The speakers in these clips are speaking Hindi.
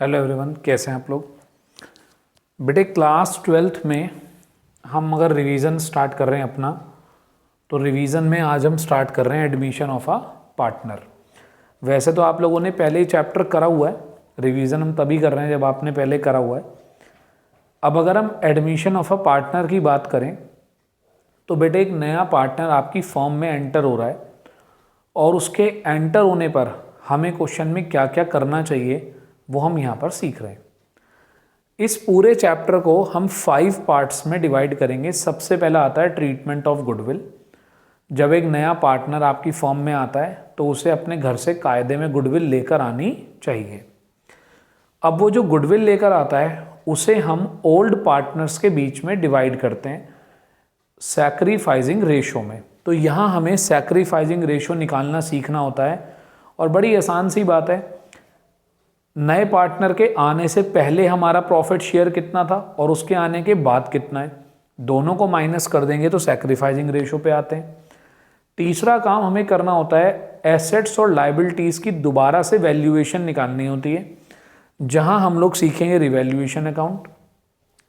हेलो एवरीवन, कैसे हैं आप लोग। बेटे क्लास 12th में हम अगर रिवीजन स्टार्ट कर रहे हैं अपना, तो रिवीजन में आज हम स्टार्ट कर रहे हैं एडमिशन ऑफ अ पार्टनर। वैसे तो आप लोगों ने पहले ही चैप्टर करा हुआ है, रिवीजन हम तभी कर रहे हैं जब आपने पहले करा हुआ है। अब अगर हम एडमिशन ऑफ अ पार्टनर की बात करें तो बेटे एक नया पार्टनर आपकी फॉर्म में एंटर हो रहा है और उसके एंटर होने पर हमें क्वेश्चन में क्या क्या करना चाहिए वो हम यहाँ पर सीख रहे हैं। इस पूरे चैप्टर को हम 5 पार्ट्स में डिवाइड करेंगे। सबसे पहला आता है ट्रीटमेंट ऑफ गुडविल। जब एक नया पार्टनर आपकी फॉर्म में आता है तो उसे अपने घर से कायदे में गुडविल लेकर आनी चाहिए। अब वो जो गुडविल लेकर आता है उसे हम ओल्ड पार्टनर्स के बीच में डिवाइड करते हैं सैक्रिफाइसिंग रेशो में। तो यहाँ हमें सैक्रिफाइसिंग रेशो निकालना सीखना होता है और बड़ी आसान सी बात है। नए पार्टनर के आने से पहले हमारा प्रॉफिट शेयर कितना था और उसके आने के बाद कितना है, दोनों को माइनस कर देंगे तो सैक्रिफाइसिंग रेशो पे आते हैं। तीसरा काम हमें करना होता है एसेट्स और लायबिलिटीज़ की दोबारा से वैल्यूएशन निकालनी होती है, जहां हम लोग सीखेंगे revaluation account,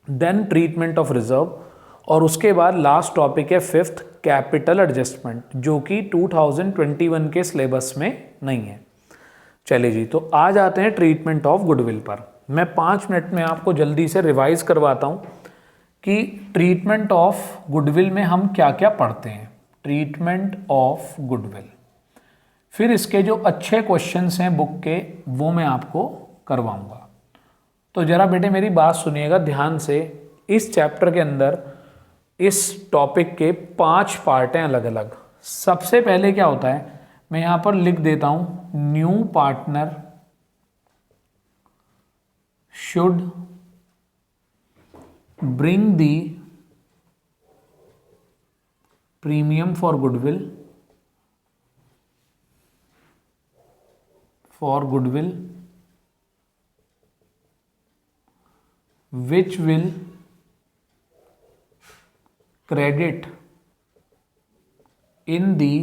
then treatment of reserve और उसके बाद लास्ट टॉपिक है 5th कैपिटल एडजस्टमेंट, जो कि 2021 के सिलेबस में नहीं है। चलिए जी, तो आ जाते हैं ट्रीटमेंट ऑफ गुडविल पर। मैं 5 मिनट में आपको जल्दी से रिवाइज करवाता हूँ कि ट्रीटमेंट ऑफ गुडविल में हम क्या क्या पढ़ते हैं। ट्रीटमेंट ऑफ गुडविल, फिर इसके जो अच्छे क्वेश्चंस हैं बुक के वो मैं आपको करवाऊंगा। तो जरा बेटे मेरी बात सुनिएगा ध्यान से। इस चैप्टर के अंदर इस टॉपिक के 5 पार्ट हैं अलग अलग। सबसे पहले क्या होता है, मैं यहां पर लिख देता हूं, new partner should bring the premium for goodwill which will credit in the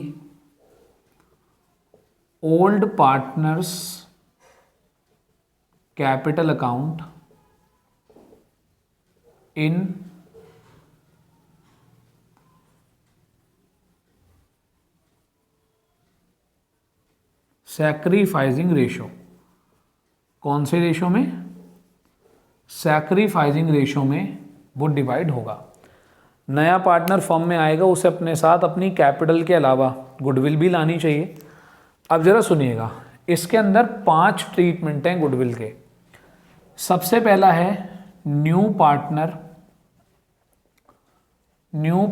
old partners capital account in sacrificing ratio. कौन से रेशो में? सैक्रिफाइसिंग रेशो में वो डिवाइड होगा। नया पार्टनर फॉर्म में आएगा, उसे अपने साथ अपनी कैपिटल के अलावा गुडविल भी लानी चाहिए। अब जरा सुनिएगा, इसके अंदर 5 ट्रीटमेंट हैं गुडविल के। सबसे पहला है new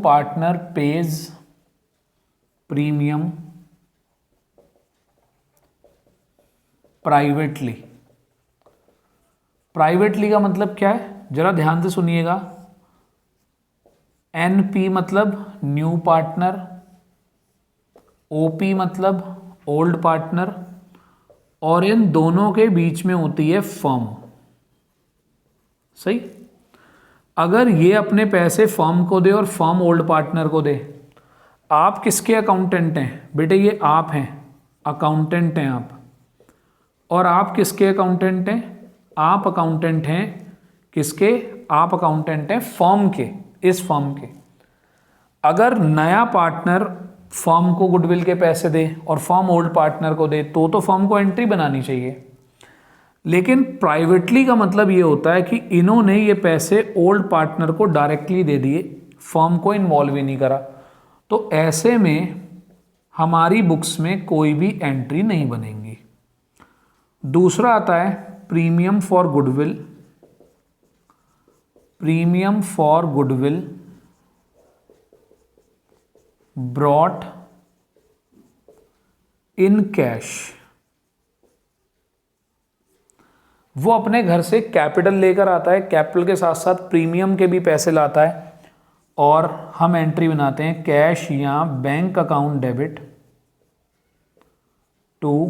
partner page premium privately का मतलब क्या है, जरा ध्यान से सुनिएगा। एनपी मतलब न्यू पार्टनर, ओपी मतलब ओल्ड पार्टनर, और इन दोनों के बीच में होती है फर्म। सही। अगर ये अपने पैसे फर्म को दे और फर्म ओल्ड पार्टनर को दे, आप किसके अकाउंटेंट हैं बेटे? ये आप हैं, अकाउंटेंट हैं आप। और आप किसके अकाउंटेंट हैं? आप अकाउंटेंट हैं किसके? आप अकाउंटेंट हैं फर्म के, इस फर्म के। अगर नया पार्टनर फर्म को गुडविल के पैसे दे और फर्म ओल्ड पार्टनर को दे तो फर्म को एंट्री बनानी चाहिए। लेकिन प्राइवेटली का मतलब ये होता है कि इन्होंने ये पैसे ओल्ड पार्टनर को डायरेक्टली दे दिए, फर्म को इन्वॉल्व ही नहीं करा, तो ऐसे में हमारी बुक्स में कोई भी एंट्री नहीं बनेगी। दूसरा आता है premium for goodwill brought in cash. वो अपने घर से कैपिटल लेकर आता है, कैपिटल के साथ साथ प्रीमियम के भी पैसे लाता है और हम एंट्री बनाते हैं कैश या bank account debit to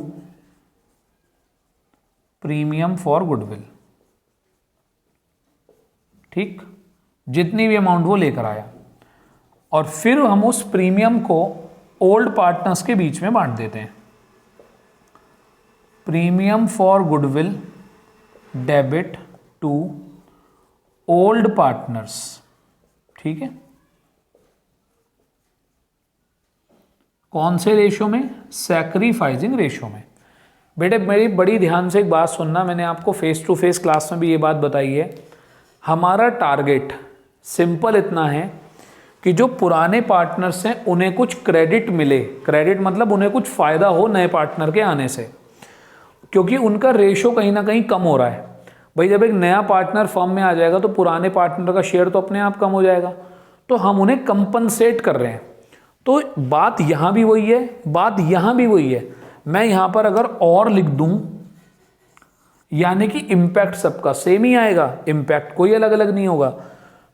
premium for goodwill. ठीक, जितनी भी अमाउंट वो लेकर आया, और फिर हम उस प्रीमियम को ओल्ड पार्टनर्स के बीच में बांट देते हैं। Premium for goodwill debit to old partners. ठीक है, कौन से रेशो में? सैक्रिफाइसिंग रेशो में। बेटे मेरी बड़ी ध्यान से एक बात सुनना, मैंने आपको फेस टू फेस क्लास में भी ये बात बताई है। हमारा टारगेट सिंपल इतना है कि जो पुराने पार्टनर्स हैं उन्हें कुछ क्रेडिट मिले। क्रेडिट मतलब उन्हें कुछ फ़ायदा हो नए पार्टनर के आने से, क्योंकि उनका रेशो कहीं ना कहीं कम हो रहा है। भाई जब एक नया पार्टनर फर्म में आ जाएगा तो पुराने पार्टनर का शेयर तो अपने आप कम हो जाएगा, तो हम उन्हें कंपनसेट कर रहे हैं। तो बात यहाँ भी वही है, बात यहाँ भी वही है। मैं यहाँ पर अगर और लिख दूँ, यानी कि इम्पैक्ट सबका सेम ही आएगा, इम्पैक्ट कोई अलग अलग नहीं होगा।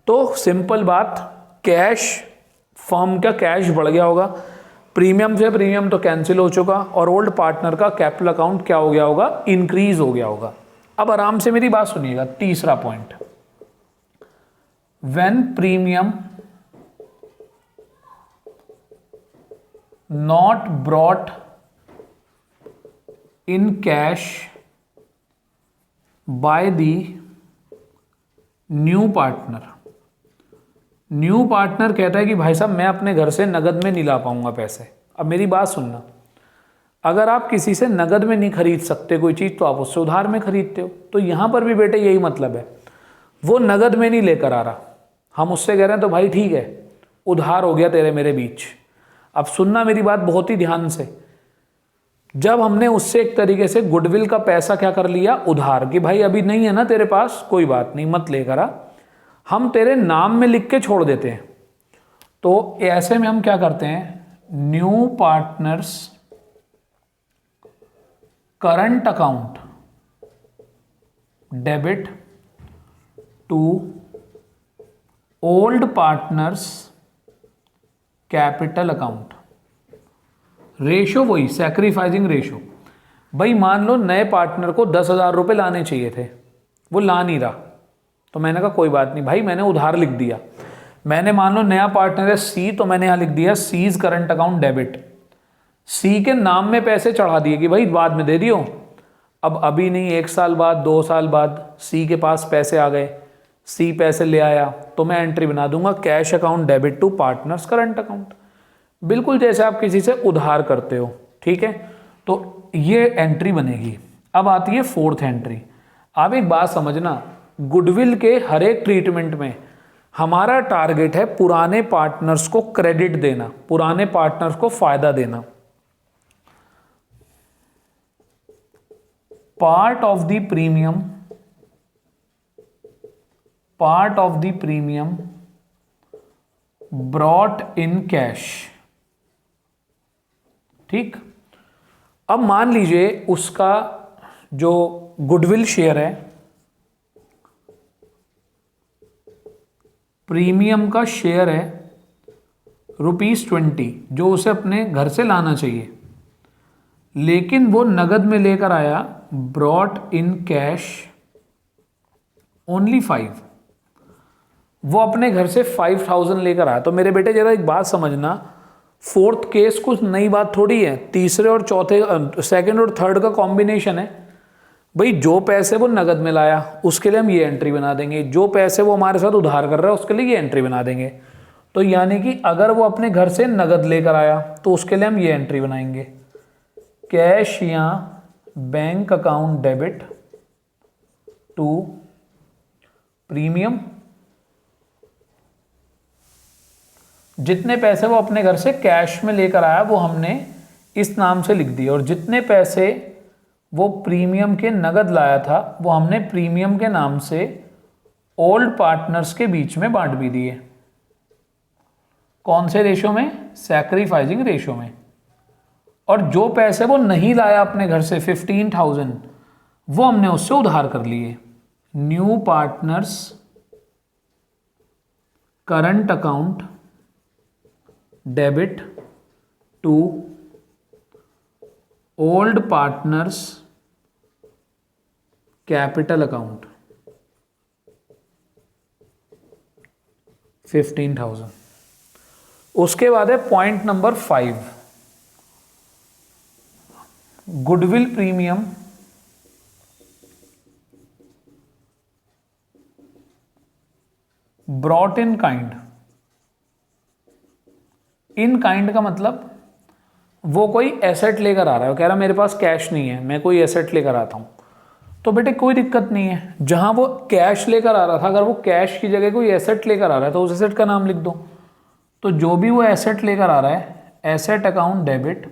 तो सिंपल बात, कैश, फर्म का कैश बढ़ गया होगा, प्रीमियम से प्रीमियम तो कैंसिल हो चुका, और ओल्ड पार्टनर का कैपिटल अकाउंट क्या हो गया होगा? इंक्रीज हो गया होगा। अब आराम से मेरी बात सुनिएगा, तीसरा point, when premium not brought in cash by the new partner. New partner कहता है कि भाई साहब मैं अपने घर से नगद में नहीं ला पाऊंगा पैसे। अब मेरी बात सुनना, अगर आप किसी से नगद में नहीं खरीद सकते कोई चीज़ तो आप उससे उधार में खरीदते हो। तो यहाँ पर भी बेटे यही मतलब है, वो नगद में नहीं लेकर आ रहा, हम उससे कह रहे हैं तो भाई ठीक है उधार हो गया तेरे मेरे बीच। अब सुनना मेरी बात बहुत ही ध्यान से, जब हमने उससे एक तरीके से गुडविल का पैसा क्या कर लिया? उधार, कि भाई अभी नहीं है ना तेरे पास, कोई बात नहीं मत लेकर आ, हम तेरे नाम में लिख के छोड़ देते हैं। तो ऐसे में हम क्या करते हैं? New partners current account debit to old partners capital account. Ratio वही, सैक्रिफाइसिंग रेशो। भाई मान लो नए पार्टनर को 10,000 रुपये लाने चाहिए थे, वो ला नहीं रहा, तो मैंने कहा कोई बात नहीं भाई, मैंने उधार लिख दिया। मैंने मान लो नया पार्टनर है सी, तो मैंने यहाँ लिख दिया सीज करंट अकाउंट डेबिट। सी के नाम में पैसे चढ़ा दिए कि भाई बाद में दे दियो। अब अभी नहीं, 1 साल बाद 2 साल बाद सी के पास पैसे आ गए, सी पैसे ले आया, तो मैं एंट्री बना दूंगा cash account debit to partners current account, बिल्कुल जैसे आप किसी से उधार करते हो। ठीक है, तो ये एंट्री बनेगी। अब आती है फोर्थ एंट्री। आप एक बात समझना, गुडविल के हर एक ट्रीटमेंट में हमारा टारगेट है पुराने पार्टनर्स को क्रेडिट देना, पुराने पार्टनर्स को फायदा देना। Part of the premium brought in cash. ठीक, अब मान लीजिए उसका जो गुडविल शेयर है, प्रीमियम का शेयर है ₹20 जो उसे अपने घर से लाना चाहिए, लेकिन वो नगद में लेकर आया ब्रॉट इन कैश ओनली 5। वो अपने घर से 5,000 लेकर आया। तो मेरे बेटे जरा एक बात समझना, फोर्थ केस कुछ नई बात थोड़ी है, तीसरे और चौथे, सेकंड और थर्ड का कॉम्बिनेशन है। भाई जो पैसे वो नगद में लाया उसके लिए हम ये एंट्री बना देंगे, जो पैसे वो हमारे साथ उधार कर रहा है उसके लिए ये एंट्री बना देंगे। तो यानी कि अगर वो अपने घर से नगद लेकर आया तो उसके लिए हम ये एंट्री बनाएंगे, कैश या bank account debit to premium. जितने पैसे वो अपने घर से कैश में लेकर आया वो हमने इस नाम से लिख दिए, और जितने पैसे वो प्रीमियम के नगद लाया था वो हमने प्रीमियम के नाम से ओल्ड पार्टनर्स के बीच में बांट भी दिए। कौन से रेशो में? सैक्रिफाइसिंग रेशो में। और जो पैसे वो नहीं लाया अपने घर से 15,000 वो हमने उससे उधार कर लिए। New partners current account debit to old partners capital account 15,000। उसके बाद है point number 5, goodwill premium brought in kind, in kind का मतलब वो कोई एसेट लेकर आ रहा है, वो कह रहा मेरे पास कैश नहीं है, मैं कोई एसेट लेकर आता हूं, तो बेटे कोई दिक्कत नहीं है, जहां वो कैश लेकर आ रहा था अगर वो कैश की जगह कोई एसेट लेकर आ रहा है तो उस एसेट का नाम लिख दो। तो जो भी वो एसेट लेकर आ रहा है, asset account debit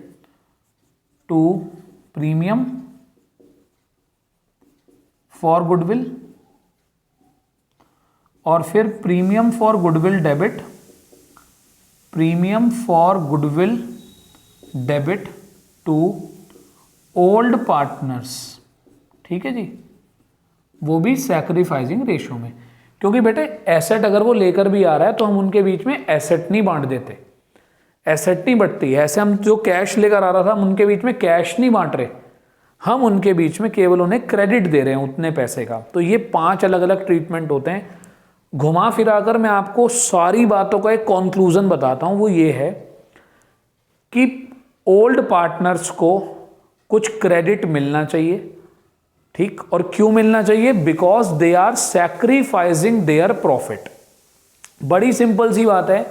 to premium for goodwill, और फिर premium for goodwill debit, premium for goodwill debit to old partners, ठीक है जी, वो भी सैक्रिफाइसिंग रेशियो में, क्योंकि बेटे एसेट अगर वो लेकर भी आ रहा है तो हम उनके बीच में एसेट नहीं बांट देते, एसेट नहीं बढ़ती है। ऐसे हम जो कैश लेकर आ रहा था हम उनके बीच में कैश नहीं बांट रहे, हम उनके बीच में केवल उन्हें क्रेडिट दे रहे हैं उतने पैसे का। तो ये 5 अलग अलग ट्रीटमेंट होते हैं। घुमा फिरा कर मैं आपको सारी बातों का एक कॉन्क्लूजन बताता हूं, वो ये है कि ओल्ड पार्टनर्स को कुछ क्रेडिट मिलना चाहिए, ठीक, और क्यों मिलना चाहिए? Because they are sacrificing their profit. बड़ी सिंपल सी बात है,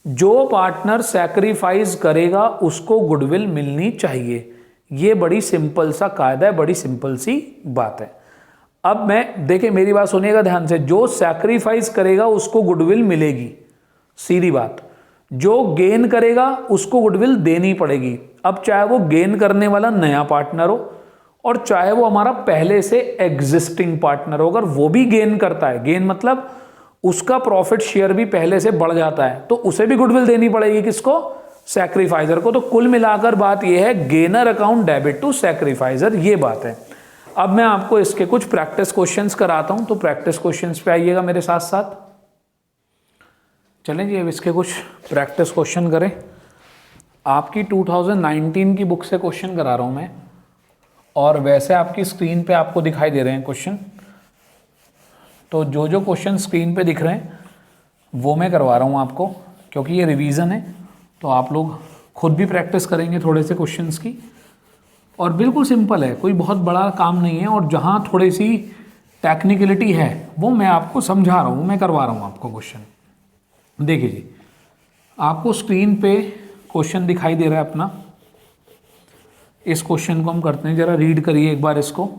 जो पार्टनर सैक्रिफाइस करेगा उसको गुडविल मिलनी चाहिए। ये बड़ी सिंपल सा कायदा है, बड़ी सिंपल सी बात है। अब मैं देखिए, मेरी बात सुनिएगा ध्यान से, जो सैक्रिफाइस करेगा उसको गुडविल मिलेगी, सीधी बात। जो गेन करेगा उसको गुडविल देनी पड़ेगी। अब चाहे वो गेन करने वाला नया पार्टनर हो और चाहे वो हमारा पहले से एग्जिस्टिंग पार्टनर हो, अगर वो भी गेन करता है, गेन मतलब उसका प्रॉफिट शेयर भी पहले से बढ़ जाता है, तो उसे भी गुडविल देनी पड़ेगी। किसको? सैक्रिफाइजर को। तो कुल मिलाकर बात यह है, गेनर अकाउंट डेबिट टू सैक्रिफाइजर, ये बात है। अब मैं आपको इसके कुछ प्रैक्टिस क्वेश्चंस कराता हूं, तो प्रैक्टिस क्वेश्चंस पे आइएगा मेरे साथ साथ। चलें जी, अब इसके कुछ प्रैक्टिस क्वेश्चन करें। आपकी 2019 की बुक से क्वेश्चन करा रहा हूं मैं, और वैसे आपकी स्क्रीन पे आपको दिखाई दे रहे हैं क्वेश्चन। तो जो जो क्वेश्चन स्क्रीन पे दिख रहे हैं वो मैं करवा रहा हूँ आपको, क्योंकि ये रिवीजन है, तो आप लोग खुद भी प्रैक्टिस करेंगे थोड़े से क्वेश्चंस की। और बिल्कुल सिंपल है, कोई बहुत बड़ा काम नहीं है, और जहाँ थोड़ी सी टेक्निकलिटी है वो मैं आपको समझा रहा हूँ, मैं करवा रहा हूँ आपको क्वेश्चन। देखिए जी, आपको स्क्रीन पे क्वेश्चन दिखाई दे रहा है अपना। इस क्वेश्चन को हम करते हैं, ज़रा रीड करिए एक बार इसको।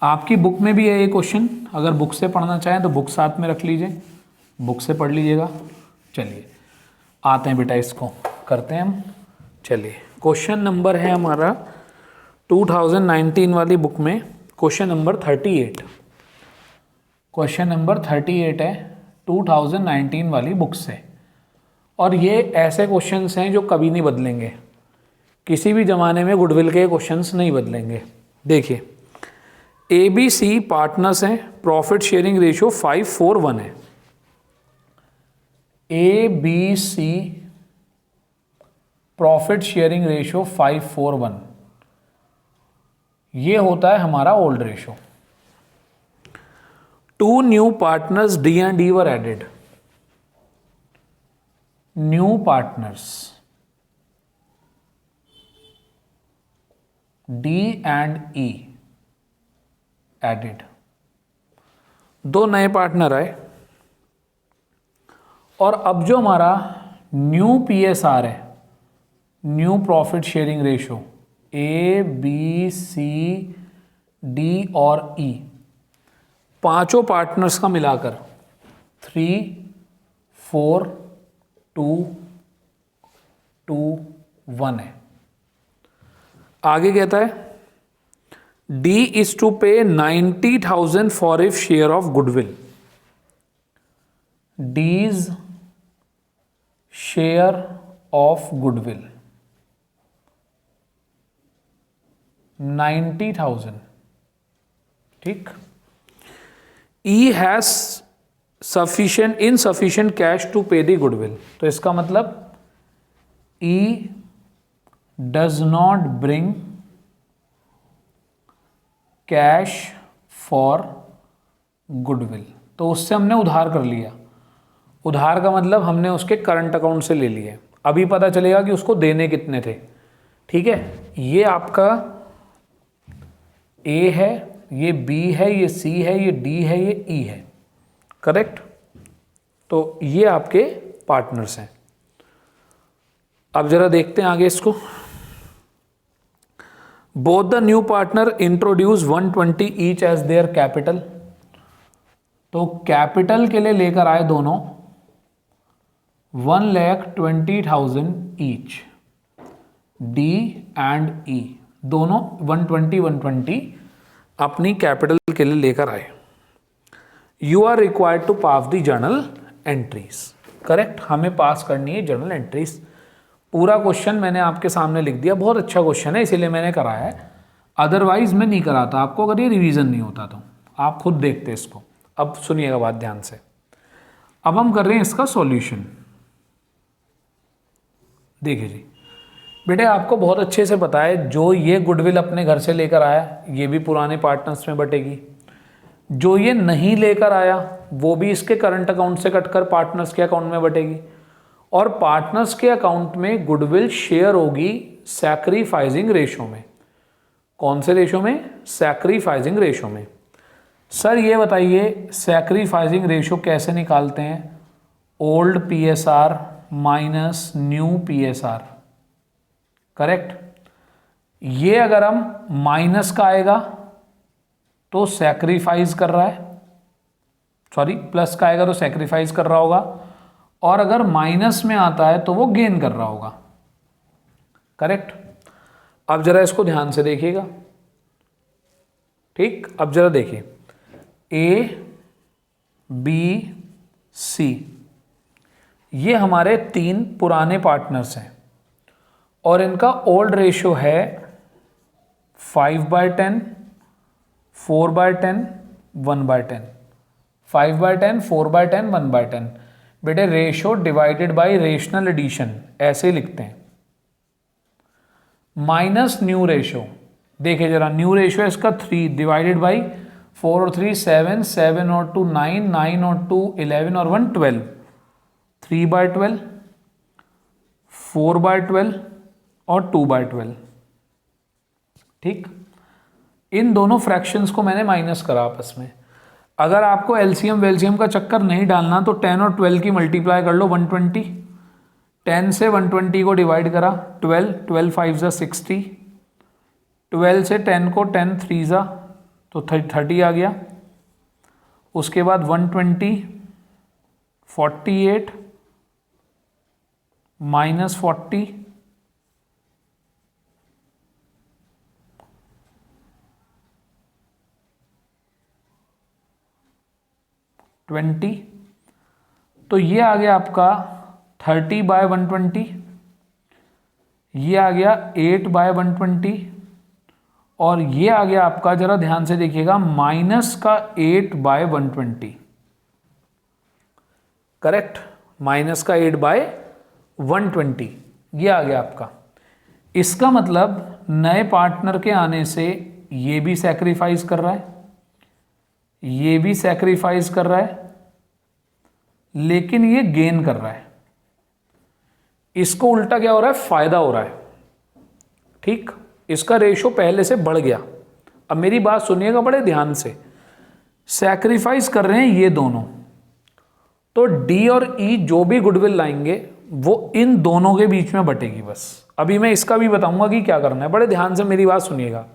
आपकी बुक में भी है ये क्वेश्चन, अगर बुक से पढ़ना चाहें तो बुक साथ में रख लीजिए, बुक से पढ़ लीजिएगा। चलिए आते हैं बेटा, इसको करते हैं हम। चलिए, क्वेश्चन नंबर है हमारा 2019 वाली बुक में क्वेश्चन नंबर 38। क्वेश्चन नंबर 38 है 2019 वाली बुक से, और ये ऐसे क्वेश्चंस हैं जो कभी नहीं बदलेंगे, किसी भी ज़माने में गुडविल के क्वेश्चंस नहीं बदलेंगे। देखिए, ABC पार्टनर्स हैं, प्रॉफिट शेयरिंग रेशियो 5:4:1 है। ABC प्रॉफिट शेयरिंग रेशियो 5:4:1, ये होता है हमारा old ratio. 2 new partners D and E were added. New partners D and E added, 2 नए पार्टनर आए, और अब जो हमारा न्यू PSR है, new profit sharing ratio, A B C D और E, पांचों पार्टनर्स का मिलाकर 3 4 2 2 1 है। आगे कहता है D is to pay 90,000 for a share of goodwill. D's share of goodwill 90,000, ठीक। E has insufficient cash to pay the goodwill, तो इसका मतलब E does not bring cash for goodwill. तो उससे हमने उधार कर लिया, उधार का मतलब हमने उसके करंट अकाउंट से ले लिए। अभी पता चलेगा कि उसको देने कितने थे, ठीक है। ये आपका A है, ये B है, ये C है, ये D है, ये E है, करेक्ट। तो ये आपके पार्टनर्स हैं। अब जरा देखते हैं आगे इसको। Both the new partner introduce 120 each as their capital. तो कैपिटल के लिए लेकर आए दोनों 1,20,000 ईच। डी एंड ई दोनों 120 अपनी कैपिटल के लिए लेकर आए। You are required to pass the journal entries. Correct, हमें पास करनी है जर्नल एंट्रीज। पूरा क्वेश्चन मैंने आपके सामने लिख दिया, बहुत अच्छा क्वेश्चन है इसीलिए मैंने कराया है, अदरवाइज मैं नहीं कराता आपको अगर ये रिवीजन नहीं होता तो। आप खुद देखते इसको। अब सुनिएगा बात ध्यान से। अब हम कर रहे हैं इसका सॉल्यूशन। देखिए जी बेटे, आपको बहुत अच्छे से पता है जो ये गुडविल अपने घर से लेकर आया ये भी पुराने पार्टनर्स में बटेगी, जो ये नहीं लेकर आया वो भी इसके करंट अकाउंट से कटकर पार्टनर्स के अकाउंट में बटेगी, और पार्टनर्स के अकाउंट में गुडविल शेयर होगी सैक्रिफाइसिंग रेशो में। कौन से रेशो में? सैक्रिफाइसिंग रेशो में। सर ये बताइए सैक्रिफाइसिंग रेशो कैसे निकालते हैं? Old PSR minus new PSR. Correct. ये अगर हम माइनस का आएगा तो सैक्रिफाइस कर रहा है, सॉरी प्लस का आएगा तो सैक्रिफाइस कर रहा होगा, और अगर माइनस में आता है तो वो गेन कर रहा होगा। करेक्ट। अब जरा इसको ध्यान से देखिएगा। ठीक, अब जरा देखिए ए बी सी ये हमारे 3 पुराने पार्टनर्स हैं और इनका ओल्ड रेशियो है 5/10, 4/10, 1/10। 5/10, 4/10, 1/10। बेटे ratio divided by rational addition ऐसे लिखते हैं। माइनस न्यू रेशियो, देखिए जरा न्यू रेशियो इसका 3 डिवाइडेड बाई 4 और 3 7, 7 और 2 9, 9 और 2 11 और 1 12, 3/12, 4/12 और 2/12। ठीक, इन दोनों फ्रैक्शंस को मैंने माइनस करा आपस में। अगर आपको एलसीएम वेलसीएम का चक्कर नहीं डालना तो 10 और 12 की मल्टीप्लाई कर लो 120। 10 से 120 को डिवाइड करा 12, 12 5 ज़ा 60, 12 से 10 को 10 3 ज़ा तो 30 आ गया। उसके बाद 120, 48 माइनस 40, 20, तो ये आ गया आपका 30/120, ये आ गया 8/120, और ये आ गया आपका, जरा ध्यान से देखिएगा, माइनस का 8/120। करेक्ट, माइनस का 8/120 ये आ गया आपका। इसका मतलब नए पार्टनर के आने से ये भी सैक्रिफाइस कर रहा है, ये भी सैक्रिफाइस कर रहा है, लेकिन ये गेन कर रहा है। इसको उल्टा क्या हो रहा है? फायदा हो रहा है। ठीक, इसका रेशो पहले से बढ़ गया। अब मेरी बात सुनिएगा बड़े ध्यान से। सैक्रिफाइस कर रहे हैं ये दोनों, तो डी और ई जो भी गुडविल लाएंगे वो इन दोनों के बीच में बटेगी बस। अभी मैं इसका भी बताऊंगा कि क्या करना है, बड़े ध्यान से मेरी बात सुनिएगा।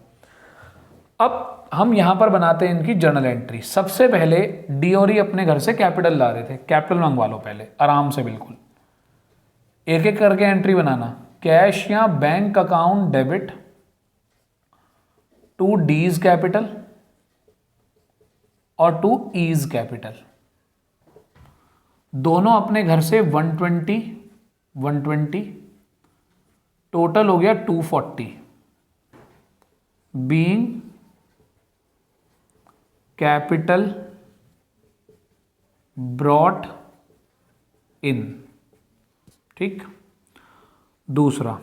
अब हम यहां पर बनाते हैं इनकी जर्नल एंट्री। सबसे पहले डी और ई अपने घर से कैपिटल ला रहे थे, कैपिटल मंगवा लो पहले आराम से, बिल्कुल एक एक करके एंट्री बनाना। कैश या bank account debit to D's capital और टू ईज कैपिटल। दोनों अपने घर से 120, 120, टोटल हो गया 240, बीइंग कैपिटल ब्रॉट इन। ठीक, दूसरा,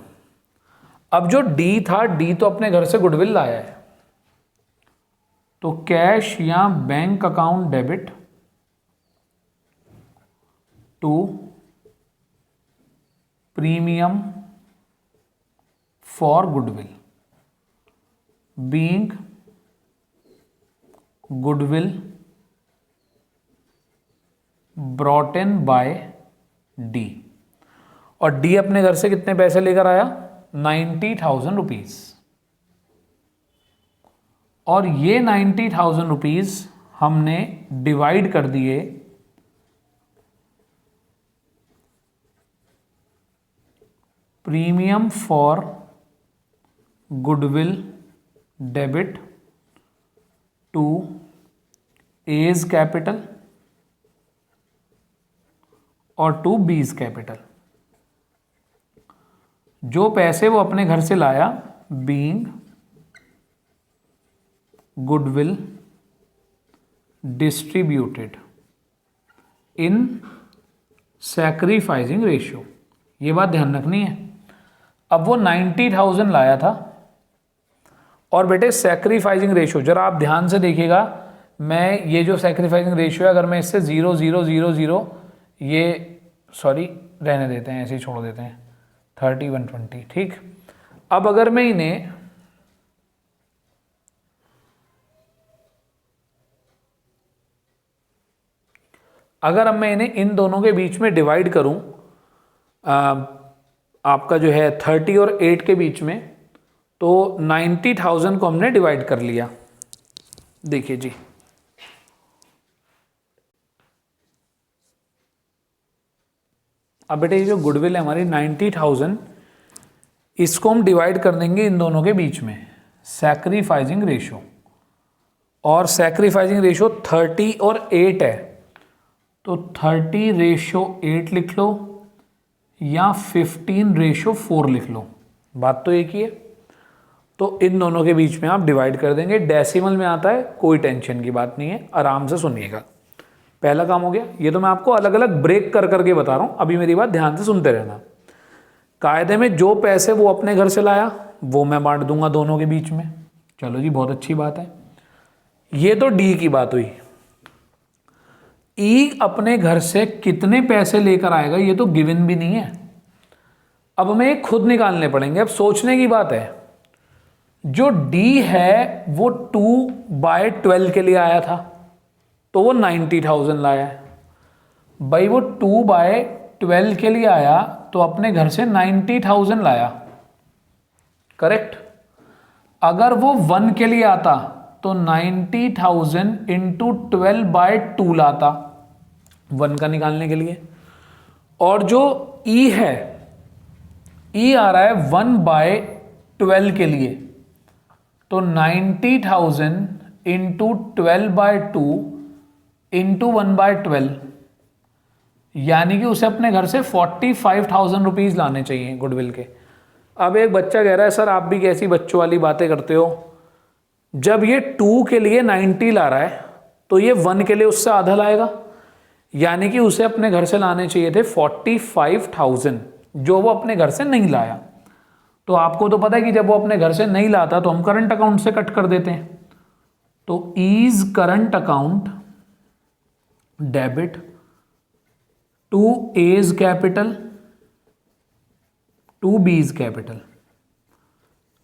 अब जो डी था, डी तो अपने घर से गुडविल लाया है, तो कैश या bank account debit to premium for goodwill, being goodwill brought in by D, और डी अपने घर से कितने पैसे लेकर आया, 90,000 रुपीज, और ये 90,000 रुपीज हमने डिवाइड कर दिए premium for goodwill debit to A's capital और टू बीज कैपिटल। जो पैसे वो अपने घर से लाया being goodwill distributed in sacrificing ratio, ये बात ध्यान रखनी है। अब वो 90,000 लाया था, और बेटे सैक्रिफाइसिंग रेशियो जरा आप ध्यान से देखिएगा, मैं ये जो सैक्रिफाइसिंग रेशियो है, अगर मैं इससे 0 0 0 0 ये सॉरी रहने देते हैं, ऐसे ही छोड़ देते हैं, 30 120, ठीक। अब अगर मैं इन्हें इन दोनों के बीच में डिवाइड करूं, आपका जो है 30 और 8 के बीच में, तो 90,000 को हमने डिवाइड कर लिया। देखिए जी, अब बेटे ये जो गुडविल है हमारी 90,000, इसको हम डिवाइड कर देंगे इन दोनों के बीच में, सैक्रिफाइसिंग रेशियो, और सैक्रिफाइसिंग रेशियो 30 और 8 है, तो 30:8 लिख लो या 15:4 लिख लो, बात तो एक ही है। तो इन दोनों के बीच में आप डिवाइड कर देंगे, डेसिमल में आता है, कोई टेंशन की बात नहीं है, आराम से सुनिएगा। पहला काम हो गया, ये तो मैं आपको अलग अलग ब्रेक कर करके बता रहा हूं, अभी मेरी बात ध्यान से सुनते रहना। कायदे में जो पैसे वो अपने घर से लाया वो मैं बांट दूंगा दोनों के बीच में, चलो जी बहुत अच्छी बात है। ये तो डी की बात हुई। ई अपने घर से कितने पैसे लेकर आएगा ये तो गिवन भी नहीं है, अब हमें खुद निकालने पड़ेंगे। अब सोचने की बात है, जो डी है वो 2/12 के लिए आया था, तो वो 90,000 लाया है भाई। वो 2/12 के लिए आया तो अपने घर से 90,000 लाया, करेक्ट। अगर वो 1 के लिए आता तो 90,000 इंटू 12/2 लाता 1 का निकालने के लिए। और जो ई है, ई आ रहा है 1/12 के लिए, तो 90,000 इंटू 12/2 इंटू 1/12, यानी कि उसे अपने घर से 45,000 रुपीज लाने चाहिए गुडविल के। अब एक बच्चा कह रहा है सर आप भी कैसी बच्चों वाली बातें करते हो, जब ये 2 के लिए 90 ला रहा है तो ये 1 के लिए उससे आधा लाएगा, यानी कि उसे अपने घर से लाने चाहिए थे 45,000, जो वो अपने घर से नहीं लाया। तो आपको तो पता है कि जब वो अपने घर से नहीं लाता तो हम करंट अकाउंट से कट कर देते हैं, तो E's current account debit to A's capital to B's capital.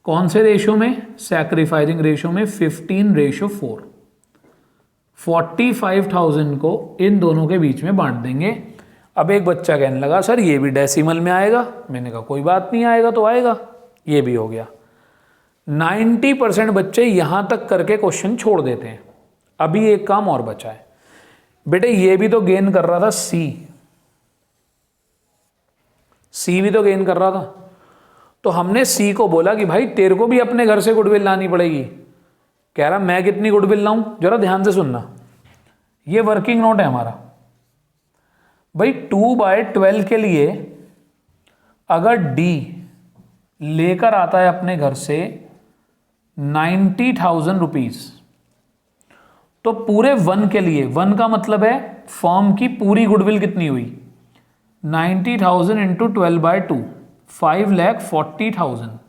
कौन से रेशियो में, सैक्रिफाइसिंग रेशियो में 15:4। 45,000 को इन दोनों के बीच में बांट देंगे। अब एक बच्चा कहने लगा सर ये भी डेसिमल में आएगा, मैंने कहा कोई बात नहीं, आएगा तो आएगा, ये भी हो गया। 90% बच्चे यहां तक करके क्वेश्चन छोड़ देते हैं। अभी एक काम और बचा है बेटे, ये भी तो गेन कर रहा था सी भी तो गेन कर रहा था, तो हमने सी को बोला कि भाई तेरे को भी अपने घर से गुडविल लानी पड़ेगी। कह रहा मैं कितनी गुडविल लाऊं, जरा ध्यान से सुनना, ये वर्किंग नोट है हमारा भाई। 2/12 के लिए अगर डी लेकर आता है अपने घर से 90,000 रुपीज, तो पूरे 1 के लिए, 1 का मतलब है फर्म की पूरी गुडविल कितनी हुई, 90,000 इंटू 12/2, 5,40,000।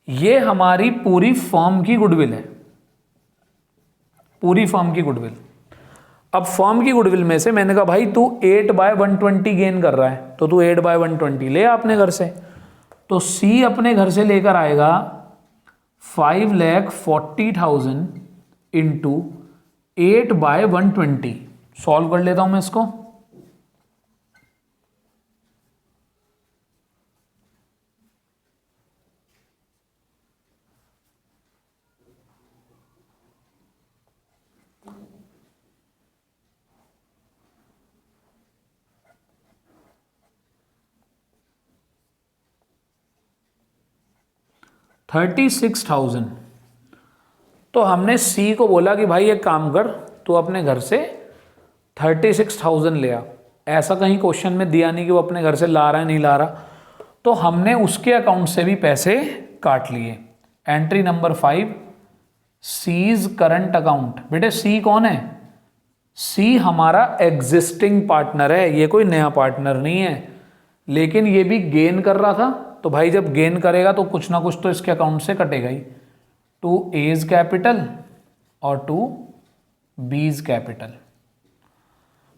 ये हमारी पूरी फर्म की गुडविल है, पूरी फर्म की गुडविल। अब फर्म की गुडविल में से मैंने कहा भाई तू 8/120 गेन कर रहा है, तो तू 8/120 ले अपने घर से। तो सी अपने घर से लेकर आएगा 5,40,000 इंटू 8/120। सॉल्व कर लेता हूं मैं इसको, 36,000। तो हमने सी को बोला कि भाई एक काम कर, तू अपने घर से 36,000 ले आ। ऐसा कहीं क्वेश्चन में दिया नहीं कि वो अपने घर से ला रहा है नहीं ला रहा, तो हमने उसके अकाउंट से भी पैसे काट लिए। Entry number 5, C's current account. बेटे सी कौन है? सी हमारा एग्जिस्टिंग पार्टनर है, ये कोई नया पार्टनर नहीं है, लेकिन ये भी गेन कर रहा था। तो भाई जब गेन करेगा तो कुछ ना कुछ तो इसके अकाउंट से कटेगा ही, टू एज कैपिटल और टू बीज कैपिटल।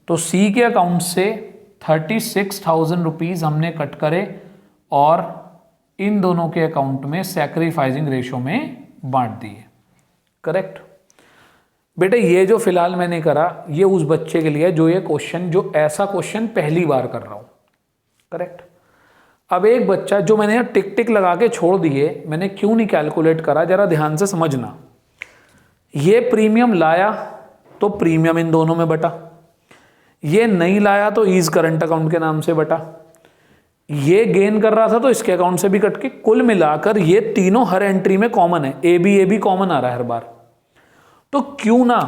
तो सी के अकाउंट से 36,000 रुपीज हमने कट करे और इन दोनों के अकाउंट में सैक्रिफाइसिंग रेशो में बांट दिए। करेक्ट बेटे, ये जो फिलहाल मैंने करा ये उस बच्चे के लिए जो ये क्वेश्चन, जो ऐसा क्वेश्चन पहली बार कर रहा हूं। करेक्ट। अब एक बच्चा जो मैंने यहाँ टिक टिक लगा के छोड़ दिए, मैंने क्यों नहीं कैलकुलेट करा, जरा ध्यान से समझना। ये प्रीमियम लाया तो प्रीमियम इन दोनों में बटा, ये नहीं लाया तो ईज करंट अकाउंट के नाम से बटा, ये गेन कर रहा था तो इसके अकाउंट से भी कट के, कुल मिलाकर ये तीनों हर एंट्री में कॉमन है, ए बी कॉमन आ रहा है हर बार। तो क्यों ना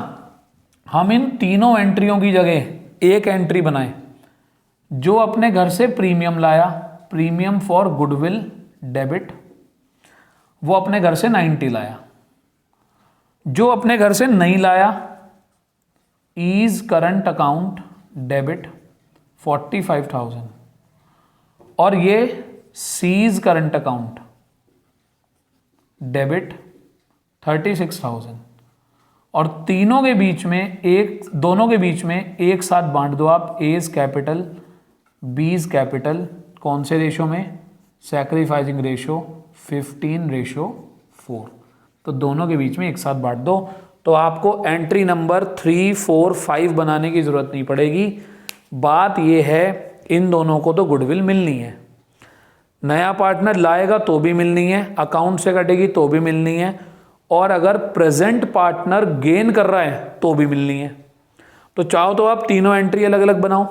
हम इन तीनों एंट्रियों की जगह एक एंट्री बनाएं, जो अपने घर से प्रीमियम लाया, प्रीमियम फॉर गुडविल डेबिट, वो अपने घर से 90 लाया। जो अपने घर से नहीं लाया, ईज करंट अकाउंट डेबिट 45,000, और ये सीज करंट अकाउंट डेबिट 36,000। और तीनों के बीच में दोनों के बीच में एक साथ बांट दो आप, एज कैपिटल बीज कैपिटल, कौन से रेशो में? Sacrificing ratio 15:4। तो दोनों के बीच में एक साथ बांट दो, तो आपको एंट्री नंबर 3, 4, 5 बनाने की जरूरत नहीं पड़ेगी। बात यह है इन दोनों को तो गुडविल मिलनी है, नया पार्टनर लाएगा तो भी मिलनी है, अकाउंट से कटेगी तो भी मिलनी है, और अगर प्रेजेंट पार्टनर गेन कर रहा है तो भी मिलनी है। तो चाहो तो आप तीनों एंट्री अलग अलग बनाओ,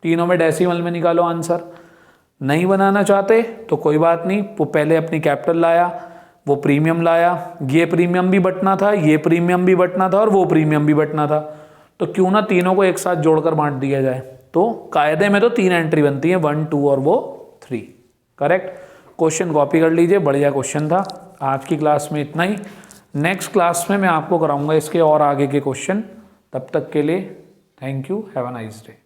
तीनों में डेसिमल में निकालो आंसर। नहीं बनाना चाहते तो कोई बात नहीं, वो पहले अपनी कैपिटल लाया, वो प्रीमियम लाया, ये प्रीमियम भी बटना था, ये प्रीमियम भी बटना था, और वो प्रीमियम भी बटना था, तो क्यों ना तीनों को एक साथ जोड़कर बांट दिया जाए। तो कायदे में तो 3 एंट्री बनती है, 1, 2 और वो 3। करेक्ट। क्वेश्चन कॉपी कर लीजिए, बढ़िया क्वेश्चन था। आज की क्लास में इतना ही, नेक्स्ट क्लास में मैं आपको कराऊंगा इसके और आगे के क्वेश्चन। तब तक के लिए thank you, have a nice day.